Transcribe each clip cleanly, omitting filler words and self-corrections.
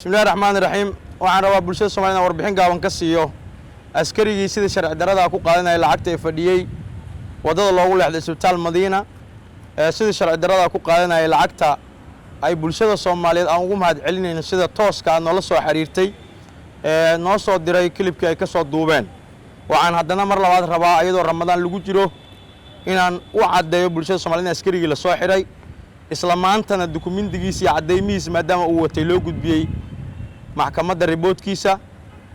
بسم الله الرحمن الرحيم waxaan rabaa bulshada Soomaaliyeed warbixin gaaban ka siiyo askarigii sida sharci darrada ku qaadanay lacagta ay fadhiyay wadada loogu leexday isbitaal Madiina sida sharci darrada ku qaadanay lacagta ay bulshada Soomaaliyeed aan ugu mahad celinayno sida tooska ah noola soo xiriirtay noo soo diray clipkii ay ka soo duubeen waxaan haddana mar labaad rabaa iyadoo Ramadaan lagu jiro inaan u cadeeyo bulshada Soomaaliyeed askarigii la soo xiray isla maantana dukumiintigiisa iyo cadeymihiisa maadaama uu watay loo gudbiyay maxkamadda riboodkiisa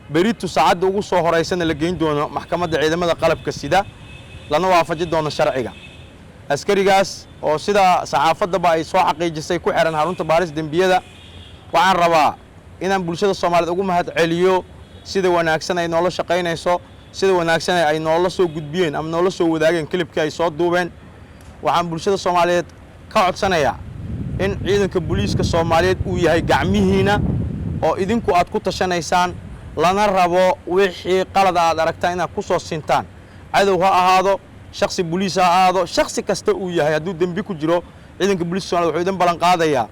beritu saacada ugu soo horeysana la geyn doono maxkamadda ciidamada qalabka sida lana waafajin doono sharciga askarigaas oo sida saxaafadaba ay soo xaqiijisay ku xiran xarunta baaris dambiyada waxaan rabaa inaan bulshada Soomaaliyeed ugu mahad celiyo sida wanaagsan ay noola shaqeynayso sida wanaagsan ay noola soo gudbiyeen ama noola soo wadaageen clipkii ay soo duubeen waxaan bulshada Soomaaliyeed ka codsanayaa in ciidanka booliiska Soomaaliyeed uu yahay gacmihiina oo idinku aad ku tashanaysaan lana rabo wixii qalad aad aragtaan inaad ku soo sintaan cadow ha ahaado shakhsi booliis ha ahaado shakhsi kasta uu yahay hadduu dambi ku jiro ciidanka booliiska Soomaaliyeed wuxuu idin ballan qaadayaa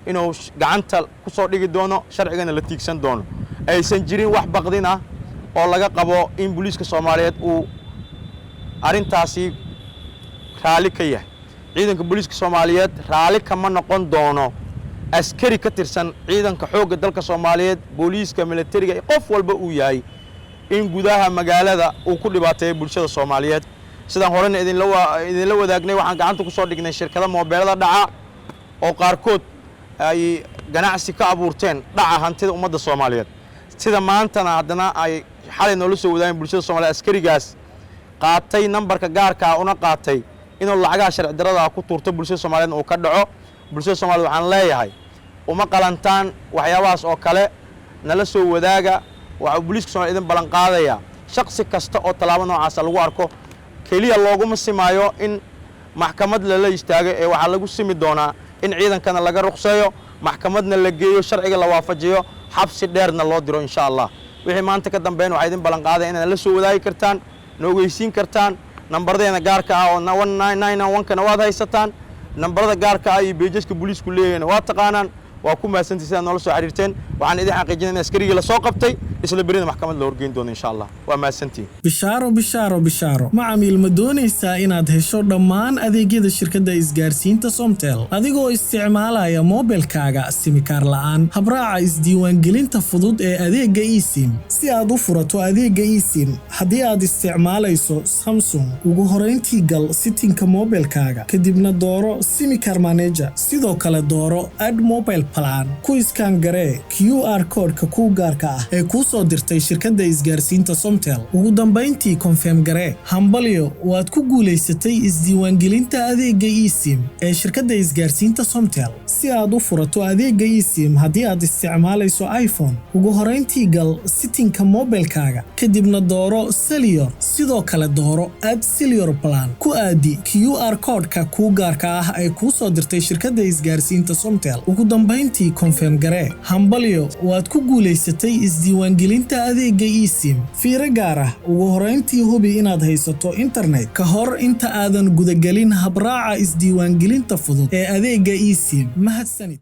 inuu gacanta ku soo dhigi doono sharcigana la tiigsan doono aysan jirin wax baqdin ah oo laga qabo in booliiska Soomaaliyeed uu arintaasi raali ka yahay ciidanka booliiska Soomaaliyeed raali kama noqon doono askari ka tirsan ciidanka xoogga dalka Soomaaliyeed booliiska militariga qof walba uu yahay in gudaha magaalada uu ku dhibaateeyo bulshada Soomaaliyeed sidaan horena idin la wadaagnay waxaan gacanta ku soo dhignay shirkado moobilada dhaca oo qaarkood ay ganacsi ka abuurteen dhaca hantida ummadda Soomaaliyeed sida maantana haddana ay xalay noola soo wadaageen bulshada Soomaaliyeed askarigaas qaatay nambarka gaarka ah una qaatay inuu lacagaha sharci darrada ku tuurto bulshada Soomaaliyeed oo ka dhaco bulshada Soomaaliyeed waxaan leeyahay uma qalantaan waxyaabahaas oo kale nala soo wadaaga waxa booliiska Soomaaliyeed idin ballan qaadaya shakhsi kasta oo talaabo noocaas lagu arko kaliya looguma simaayo in maxkamad la istaago ee waxa lagu simi doonaa in ciidankana laga ruqseeyo maxkamadna la geeyo sharciga la waafajiyo xabsi dheerna loo diro insha Allah wixii maanta ka dambeeyay waxa idin ballan qaadaya inaad la soo wadaagi kartaan noogeysiin kartaan nambardeena gaarka ah oo 1991 kana waad haysataan nambarada gaarka ah iyo beejiska booliisku leeyeen waa taqaanaan waa ku maasantii sida noola soo xiriirteen waxaan idin xaqiijinay in askariga la soo qabtay isla berida maxkamad la horgeyn doono insha Allah waa maasantii bishaaro macaamiil ma doonaysaa inaad hesho dhammaan adeegyada shirkadda isgaarsiinta Somtel adigoo isticmaalaya mobilkaaga simikaar la'aan habraaca isdiiwaangelinta fudud ee adeegga eSIM si aad u furato adeegga eSIM haddii aad isticmaalayso Samsung ugu horeyntii gal settingka mobilkaaga kadibna dooro simikaar manager sidoo kale dooro add mobile plan ku iskaan garee QR code-ka ku gaarka ah ee ku soo dirtay shirkadda isgaarsiinta Somtel ugu dambeyntii confirm garee hambalyo waad ku guuleysatay isdiiwaangelinta adeegga eSIM ee shirkadda isgaarsiinta Somtel si aad u furato adeegga eSIM haddii aad isticmaalayso iPhone ugu horeyntii gal settingka mobilkaaga kadibna dooro Cellular sidoo kale dooro add Cellular plan ku aadi QR code-ka ku gaarka ah ee ku soo dirtay shirkadda isgaarsiinta Somtel ugu dambeyntii confirm garee hambalyo waad ku guuleysatay isdiiwaangelinta adeegga eSIM fiiro gaar ah ugu horeyntii hubi inaad haysato internet ka hor inta aadan gudagelin habraaca isdiiwaangelinta fudud ee adeegga eSIM mahadsanid